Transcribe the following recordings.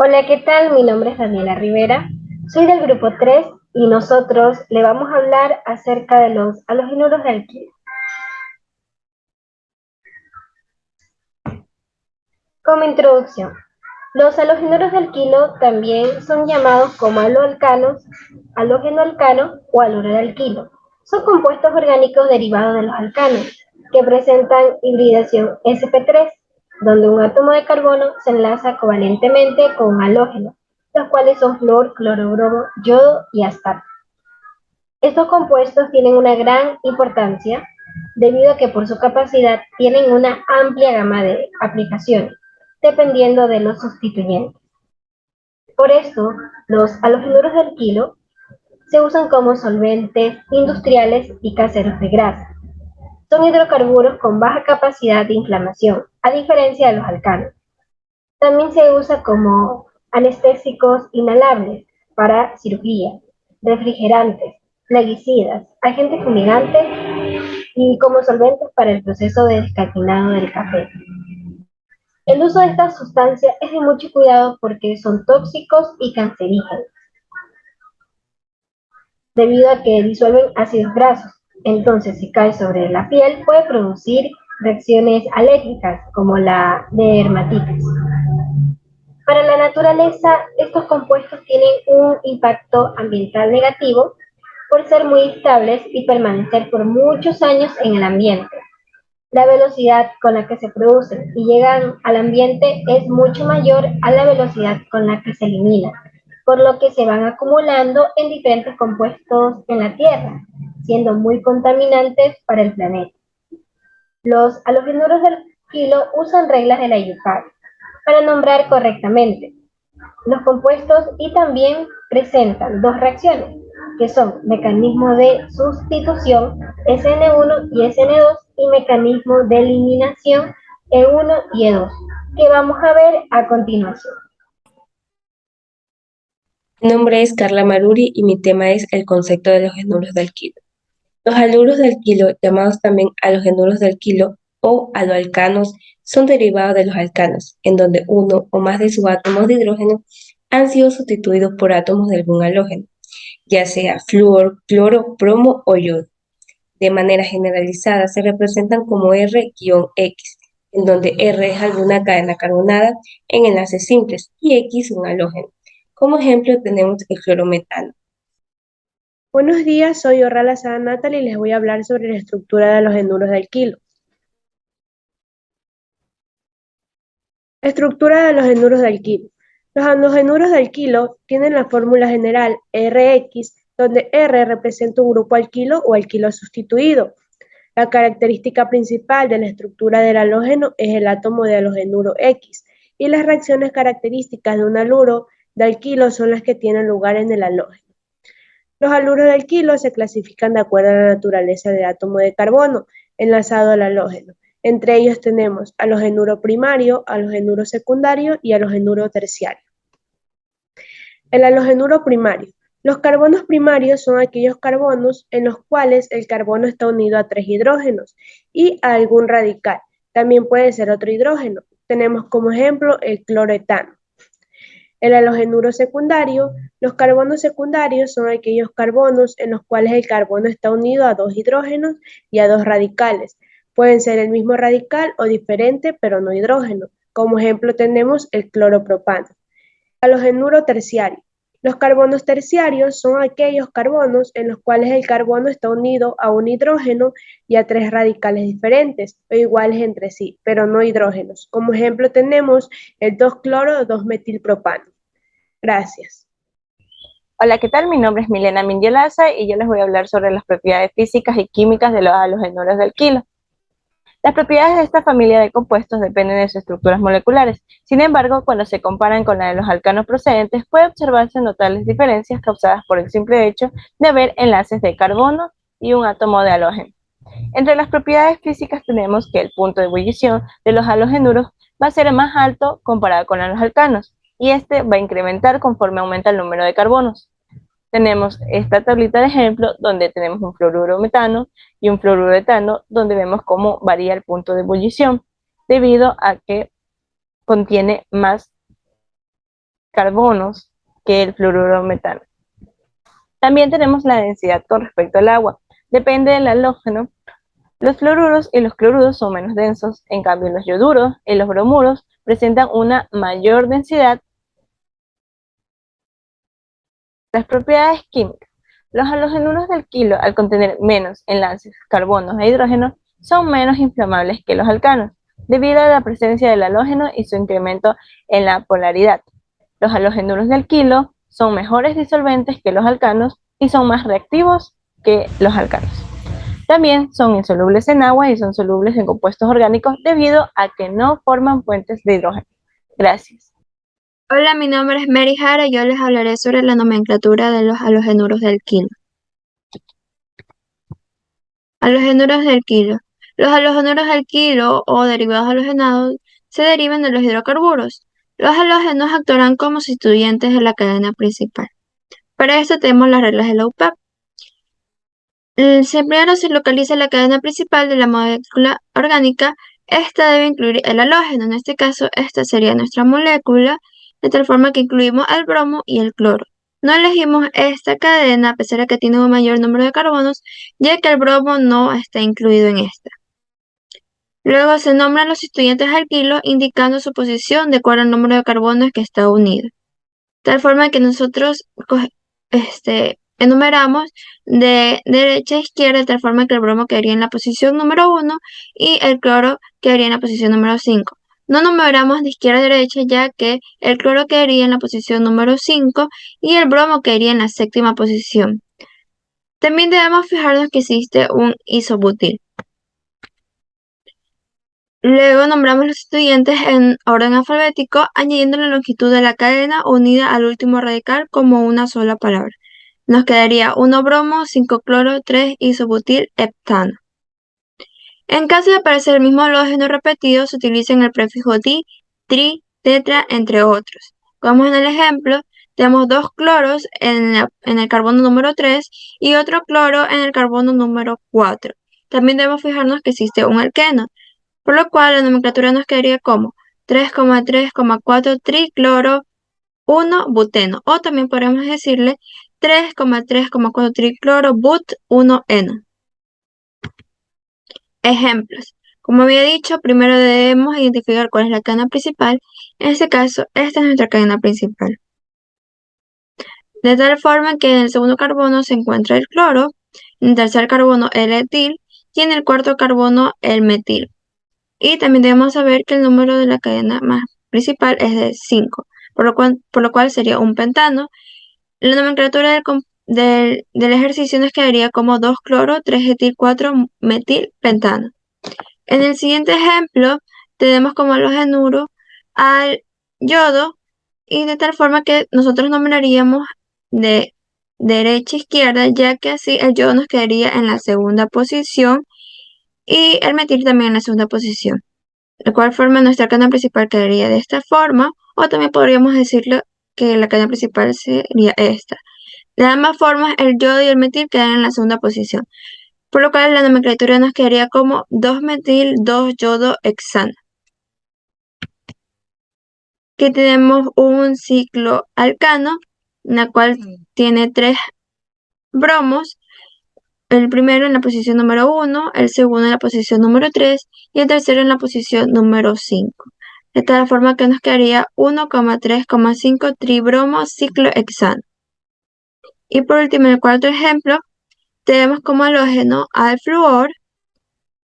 Hola, ¿qué tal? Mi nombre es Daniela Rivera, soy del grupo 3 y nosotros le vamos a hablar acerca de los halogenuros de alquilo. Como introducción, los halogenuros de alquilo también son llamados como haloalcanos, halógeno alcano o haluro de alquilo. Son compuestos orgánicos derivados de los alcanos que presentan hibridación sp3, donde un átomo de carbono se enlaza covalentemente con un halógeno, los cuales son flúor, cloro, bromo, yodo y asparto. Estos compuestos tienen una gran importancia debido a que por su capacidad tienen una amplia gama de aplicaciones, dependiendo de los sustituyentes. Por esto, los halogenuros de alquilo se usan como solventes industriales y caseros de grasa. Son hidrocarburos con baja capacidad de inflamación, a diferencia de los alcanos. También se usa como anestésicos inhalables para cirugía, refrigerantes, plaguicidas, agentes fumigantes y como solventes para el proceso de descafeinado del café. El uso de estas sustancias es de mucho cuidado porque son tóxicos y cancerígenos, debido a que disuelven ácidos grasos. Entonces, si cae sobre la piel, puede producir reacciones alérgicas como la dermatitis. Para la naturaleza, estos compuestos tienen un impacto ambiental negativo por ser muy estables y permanecer por muchos años en el ambiente. La velocidad con la que se producen y llegan al ambiente es mucho mayor a la velocidad con la que se eliminan, por lo que se van acumulando en diferentes compuestos en la Tierra, siendo muy contaminantes para el planeta. Los halogenuros del kilo usan reglas de la IUPAC para nombrar correctamente los compuestos y también presentan dos reacciones, que son mecanismo de sustitución SN1 y SN2 y mecanismo de eliminación E1 y E2, que vamos a ver a continuación. Mi nombre es Carla Maruri y mi tema es el concepto de los halogenuros de alquilo. Los halogenuros de alquilo, llamados también halogenuros de alquilo o haloalcanos, son derivados de los alcanos, en donde uno o más de sus átomos de hidrógeno han sido sustituidos por átomos de algún halógeno, ya sea flúor, cloro, bromo o yodo. De manera generalizada se representan como R-X, en donde R es alguna cadena carbonada en enlaces simples y X un halógeno. Como ejemplo tenemos el clorometano. Buenos días, soy Orrala Sada Natal y les voy a hablar sobre la estructura de los halogenuros de alquilo. Estructura de los halogenuros de alquilo. Los halogenuros de alquilo tienen la fórmula general Rx, donde R representa un grupo alquilo o alquilo sustituido. La característica principal de la estructura del halógeno es el átomo de halogenuro X, y las reacciones características de un haluro de alquilo son las que tienen lugar en el halógeno. Los haluros de alquilo se clasifican de acuerdo a la naturaleza del átomo de carbono enlazado al halógeno. Entre ellos tenemos halogenuro primario, halogenuro secundario y halogenuro terciario. El halogenuro primario. Los carbonos primarios son aquellos carbonos en los cuales el carbono está unido a tres hidrógenos y a algún radical. También puede ser otro hidrógeno. Tenemos como ejemplo el cloretano. El halogenuro secundario. Los carbonos secundarios son aquellos carbonos en los cuales el carbono está unido a dos hidrógenos y a dos radicales. Pueden ser el mismo radical o diferente, pero no hidrógeno. Como ejemplo tenemos el cloropropano. Halogenuro terciario. Los carbonos terciarios son aquellos carbonos en los cuales el carbono está unido a un hidrógeno y a tres radicales diferentes o iguales entre sí, pero no hidrógenos. Como ejemplo tenemos el 2-cloro-2-metilpropano. Gracias. Hola, ¿qué tal? Mi nombre es Milena Mindiolaza y yo les voy a hablar sobre las propiedades físicas y químicas de los halogenuros del alquilo. Las propiedades de esta familia de compuestos dependen de sus estructuras moleculares. Sin embargo, cuando se comparan con la de los alcanos procedentes, puede observarse notables diferencias causadas por el simple hecho de haber enlaces de carbono y un átomo de halógeno. Entre las propiedades físicas tenemos que el punto de ebullición de los halogenuros va a ser más alto comparado con los alcanos, y este va a incrementar conforme aumenta el número de carbonos. Tenemos esta tablita de ejemplo donde tenemos un fluoruro metano y un fluoruro etano, donde vemos cómo varía el punto de ebullición debido a que contiene más carbonos que el fluoruro metano. También tenemos la densidad con respecto al agua. Depende del halógeno. Los fluoruros y los cloruros son menos densos, en cambio los ioduros y los bromuros presentan una mayor densidad. Las propiedades químicas. Los halogenuros de alquilo, al contener menos enlaces, carbonos e hidrógenos, son menos inflamables que los alcanos, debido a la presencia del halógeno y su incremento en la polaridad. Los halogenuros de alquilo son mejores disolventes que los alcanos y son más reactivos que los alcanos. También son insolubles en agua y son solubles en compuestos orgánicos debido a que no forman puentes de hidrógeno. Gracias. Hola, mi nombre es Mary Jara y yo les hablaré sobre la nomenclatura de los halogenuros de alquilo. Halogenuros de alquilo. Los halogenuros de alquilo o derivados halogenados se derivan de los hidrocarburos. Los halógenos actuarán como sustituyentes de la cadena principal. Para esto tenemos las reglas de la UPAP. Primero se localiza la cadena principal de la molécula orgánica. Esta debe incluir el halógeno. En este caso, esta sería nuestra molécula, de tal forma que incluimos el bromo y el cloro. No elegimos esta cadena a pesar de que tiene un mayor número de carbonos, ya que el bromo no está incluido en esta. Luego se nombran los sustituyentes alquilo indicando su posición de acuerdo al número de carbonos que está unido. De tal forma que nosotros enumeramos de derecha a izquierda, de tal forma que el bromo quedaría en la posición número 1 y el cloro quedaría en la posición número 5. No numeramos de izquierda a derecha, ya que el cloro quedaría en la posición número 5 y el bromo quedaría en la séptima posición. También debemos fijarnos que existe un isobutil. Luego nombramos los sustituyentes en orden alfabético, añadiendo la longitud de la cadena unida al último radical como una sola palabra. Nos quedaría 1 bromo, 5 cloro, 3 isobutil heptano. En caso de aparecer el mismo halógeno repetido, se utiliza el prefijo di, tri, tetra, entre otros. Como en el ejemplo, tenemos 2 cloros en el carbono número 3 y otro cloro en el carbono número 4. También debemos fijarnos que existe un alqueno, por lo cual la nomenclatura nos quedaría como 3,3,4 tricloro 1 buteno, o también podemos decirle 3,3,4 tricloro but 1-eno. Ejemplos. Como había dicho, primero debemos identificar cuál es la cadena principal. En este caso, esta es nuestra cadena principal. De tal forma que en el segundo carbono se encuentra el cloro, en el tercer carbono el etil y en el cuarto carbono el metil. Y también debemos saber que el número de la cadena más principal es de 5, por lo cual sería un pentano. La nomenclatura del ejercicio nos quedaría como 2 cloro, 3 etil, 4 metil, pentano. En el siguiente ejemplo tenemos como halogenuro al yodo y de tal forma que nosotros nombraríamos de derecha a izquierda, ya que así el yodo nos quedaría en la segunda posición y el metil también en la segunda posición. De cual forma nuestra cadena principal quedaría de esta forma, o también podríamos decirle que la cadena principal sería esta. De ambas formas, el yodo y el metil quedan en la segunda posición, por lo cual la nomenclatura nos quedaría como 2-metil, 2-yodo, hexano. Aquí tenemos un ciclo alcano, en la cual tiene 3 bromos, el primero en la posición número 1, el segundo en la posición número 3 y el tercero en la posición número 5. De tal forma que nos quedaría 1,3,5 tribromo ciclohexano. Y por último, en el cuarto ejemplo, tenemos como halógeno al flúor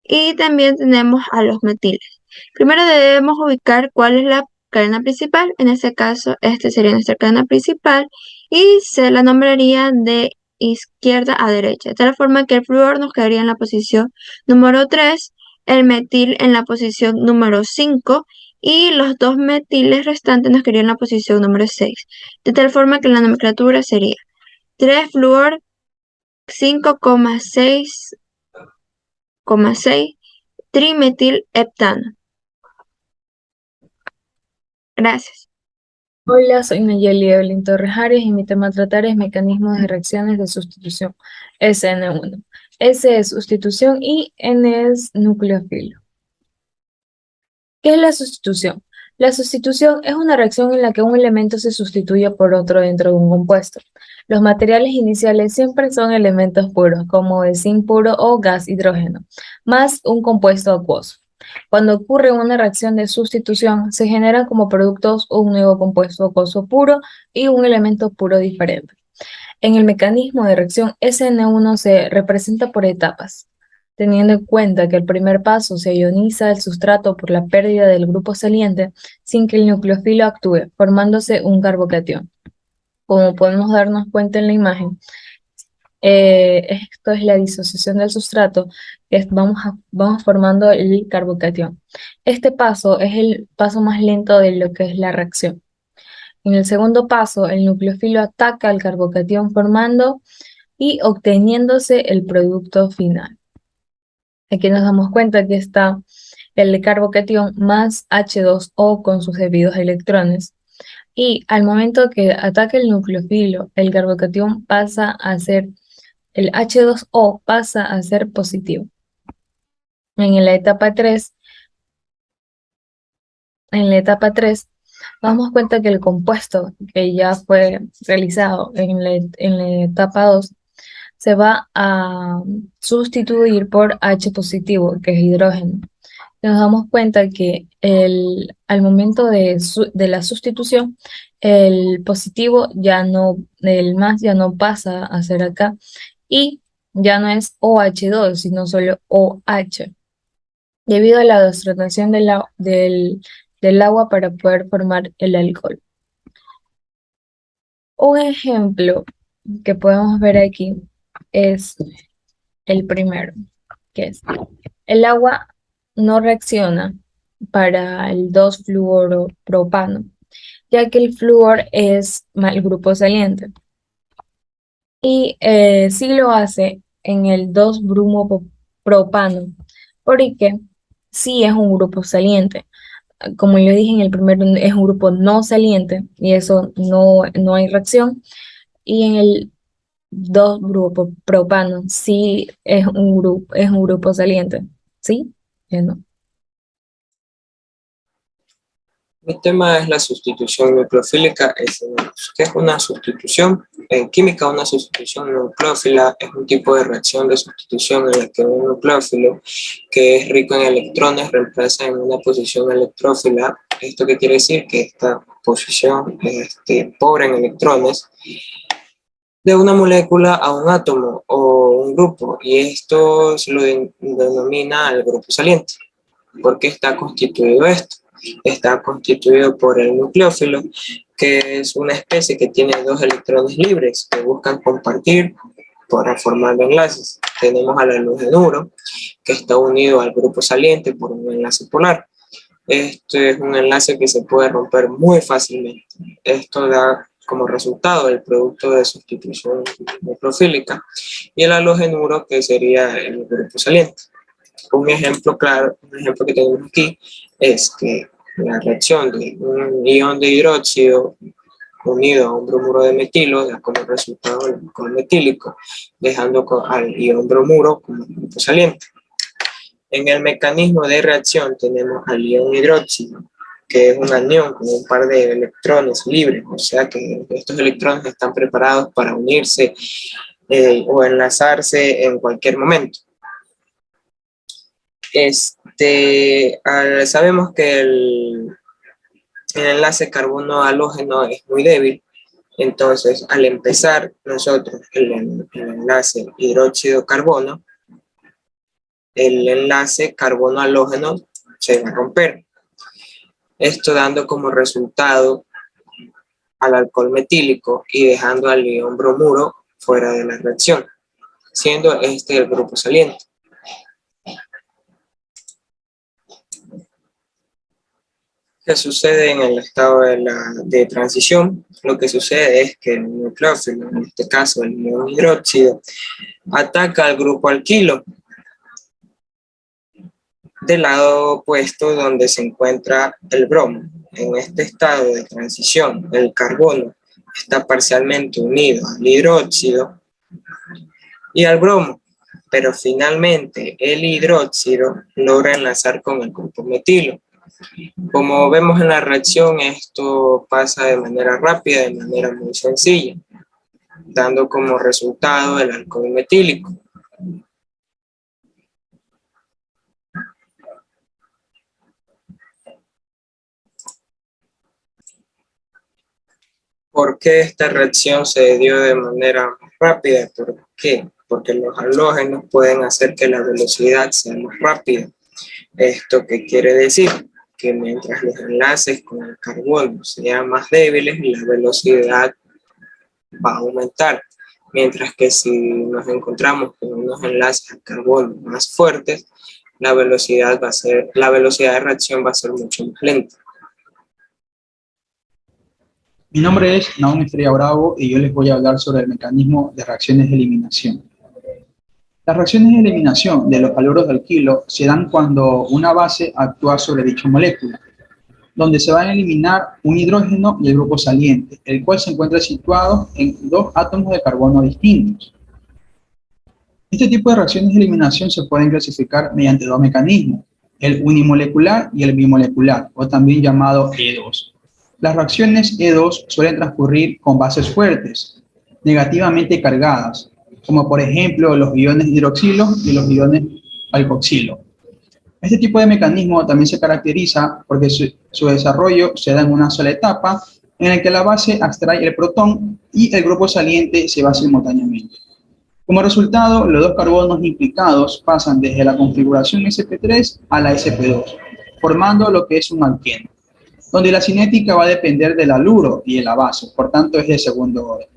y también tenemos a los metiles. Primero debemos ubicar cuál es la cadena principal. En este caso, esta sería nuestra cadena principal y se la nombraría de izquierda a derecha, de tal forma que el flúor nos quedaría en la posición número 3, el metil en la posición número 5 y los 2 metiles restantes nos quedarían en la posición número 6, de tal forma que la nomenclatura sería 3 flúor 5,6 trimetil heptano. Gracias. Hola, soy Nayeli Evelyn Torres Arias y mi tema a tratar es mecanismos de reacciones de sustitución, SN1. S es sustitución y N es nucleófilo. ¿Qué es la sustitución? La sustitución es una reacción en la que un elemento se sustituye por otro dentro de un compuesto. Los materiales iniciales siempre son elementos puros, como el zinc puro o gas hidrógeno, más un compuesto acuoso. Cuando ocurre una reacción de sustitución, se generan como productos un nuevo compuesto acuoso puro y un elemento puro diferente. En el mecanismo de reacción, SN1 se representa por etapas, teniendo en cuenta que el primer paso se ioniza el sustrato por la pérdida del grupo saliente sin que el nucleófilo actúe, formándose un carbocatión. Como podemos darnos cuenta en la imagen, esto es la disociación del sustrato, que vamos formando el carbocatión. Este paso es el paso más lento de lo que es la reacción. En el segundo paso, el nucleófilo ataca al carbocatión formando y obteniéndose el producto final. Aquí nos damos cuenta que está el carbocatión más H2O con sus debidos electrones. Y al momento que ataca el nucleófilo, el carbocatión pasa a ser, el H2O pasa a ser positivo. En la etapa 3, damos cuenta que el compuesto que ya fue realizado en la etapa 2 se va a sustituir por H positivo, que es hidrógeno. Nos damos cuenta que al momento de la sustitución, el positivo ya no, el más ya no pasa a ser acá y ya no es OH2, sino solo OH, debido a la destratación del agua para poder formar el alcohol. Un ejemplo que podemos ver aquí es el primero, que es el agua no reacciona para el 2-fluoropropano, ya que el flúor es el grupo saliente. Y sí lo hace en el 2-bromopropano, porque sí es un grupo saliente. Como yo dije en el primero, es un grupo no saliente, y eso no hay reacción. Y en el 2-bromopropano sí es un grupo saliente. ¿Sí? Ya no. Mi tema es la sustitución nucleofílica SN2. ¿Qué es una sustitución? En química, una sustitución nucleófila es un tipo de reacción de sustitución en la que un nucleófilo que es rico en electrones reemplaza en una posición electrófila. ¿Esto qué quiere decir? Que esta posición pobre en electrones de una molécula a un átomo o un grupo, y esto se lo denomina el grupo saliente. ¿Por qué está constituido esto? Está constituido por el nucleófilo, que es una especie que tiene dos electrones libres que buscan compartir para formar enlaces. Tenemos al halogenuro, que está unido al grupo saliente por un enlace polar. Este es un enlace que se puede romper muy fácilmente. Esto da como resultado el producto de sustitución nucleofílica, y el halogenuro, que sería el grupo saliente. Un ejemplo claro, un ejemplo que tenemos aquí es que la reacción de un ion de hidróxido unido a un bromuro de metilo da como resultado el alcohol metílico, dejando al ion bromuro como grupo saliente. En el mecanismo de reacción tenemos al ion hidróxido, que es un anión con un par de electrones libres, o sea que estos electrones están preparados para unirse o enlazarse en cualquier momento. Sabemos que el enlace carbono-halógeno es muy débil, entonces al empezar nosotros el enlace hidróxido-carbono, el enlace carbono-halógeno se va a romper. Esto dando como resultado al alcohol metílico y dejando al ion bromuro fuera de la reacción, siendo este el grupo saliente. ¿Qué sucede en el estado de transición? Lo que sucede es que el nucleófilo, en este caso el ion hidróxido, ataca al grupo alquilo del lado opuesto donde se encuentra el bromo. En este estado de transición, el carbono está parcialmente unido al hidróxido y al bromo, pero finalmente el hidróxido logra enlazar con el grupo metilo. Como vemos en la reacción, esto pasa de manera rápida, de manera muy sencilla, dando como resultado el alcohol metílico. ¿Por qué esta reacción se dio de manera más rápida? ¿Por qué? Porque los halógenos pueden hacer que la velocidad sea más rápida. ¿Esto qué quiere decir? Que mientras los enlaces con el carbono sean más débiles, la velocidad va a aumentar. Mientras que si nos encontramos con unos enlaces al carbono más fuertes, la velocidad de reacción va a ser mucho más lenta. Mi nombre es Naum Estrella Bravo y yo les voy a hablar sobre el mecanismo de reacciones de eliminación. Las reacciones de eliminación de los haluros de alquilo se dan cuando una base actúa sobre dicha molécula, donde se van a eliminar un hidrógeno y el grupo saliente, el cual se encuentra situado en dos átomos de carbono distintos. Este tipo de reacciones de eliminación se pueden clasificar mediante dos mecanismos, el unimolecular y el bimolecular, o también llamado E2. Las reacciones E2 suelen transcurrir con bases fuertes, negativamente cargadas, como por ejemplo los iones hidroxilo y los iones alcoxilo. Este tipo de mecanismo también se caracteriza porque su desarrollo se da en una sola etapa, en la que la base extrae el protón y el grupo saliente se va simultáneamente. Como resultado, los dos carbonos implicados pasan desde la configuración sp3 a la sp2, formando lo que es un alqueno, donde la cinética va a depender del haluro y de la base, por tanto es de segundo orden.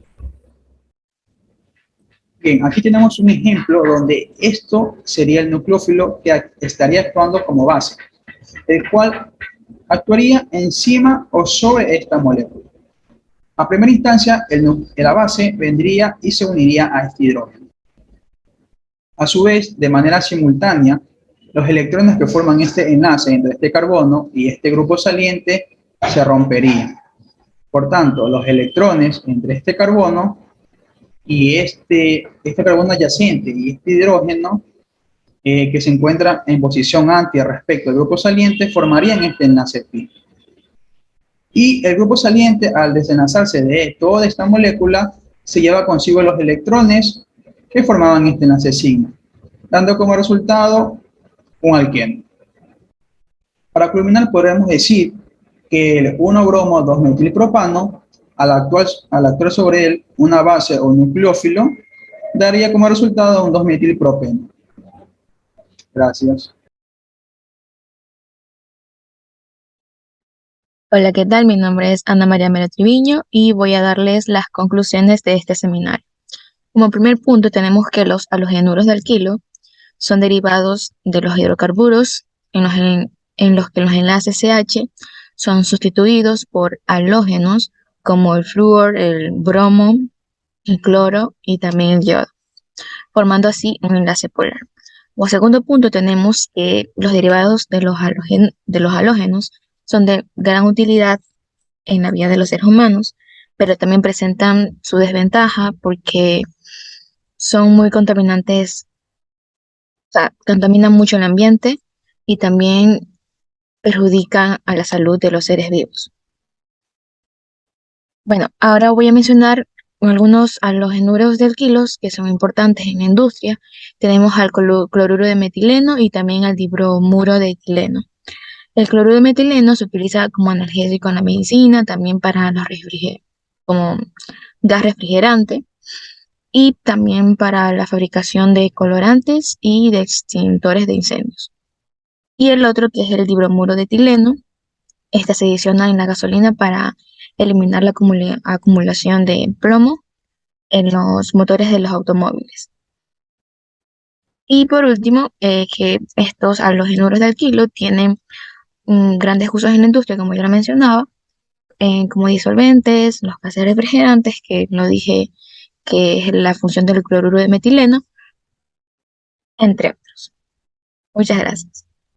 Bien, aquí tenemos un ejemplo donde esto sería el nucleófilo que estaría actuando como base, el cual actuaría encima o sobre esta molécula. A primera instancia, la base vendría y se uniría a este hidrógeno. A su vez, de manera simultánea, los electrones que forman este enlace entre este carbono y este grupo saliente se romperían. Por tanto, los electrones entre este carbono y este carbono adyacente y este hidrógeno que se encuentra en posición anti respecto al grupo saliente formarían este enlace pi. Y el grupo saliente, al desenlazarse de toda esta molécula, se lleva consigo los electrones que formaban este enlace sigma, dando como resultado un alqueno. Para culminar, podríamos decir que el 1-bromo 2-metilpropano, al actuar sobre él una base o nucleófilo, daría como resultado un 2-metilpropeno. Gracias. Hola, ¿qué tal? Mi nombre es Ana María Mera Triviño y voy a darles las conclusiones de este seminario. Como primer punto tenemos que los halogenuros de alquilo son derivados de los hidrocarburos en los que los enlaces CH son sustituidos por halógenos como el flúor, el bromo, el cloro y también el yodo, formando así un enlace polar. Como segundo punto tenemos que los derivados de los halógenos son de gran utilidad en la vida de los seres humanos, pero también presentan su desventaja porque son muy contaminantes, o sea, contaminan mucho el ambiente y también perjudican a la salud de los seres vivos. Bueno, ahora voy a mencionar algunos halogenuros de alquilos que son importantes en la industria. Tenemos al cloruro de metileno y también al dibromuro de etileno. El cloruro de metileno se utiliza como analgésico en la medicina, también para los como gas refrigerante y también para la fabricación de colorantes y de extintores de incendios. Y el otro, que es el dibromuro de etileno, esta se adiciona en la gasolina para eliminar la acumulación de plomo en los motores de los automóviles. Y por último, que estos halogenuros de alquilo tienen grandes usos en la industria, como ya lo mencionaba, como disolventes, los gases refrigerantes, que lo dije que es la función del cloruro de metileno, entre otros. Muchas gracias.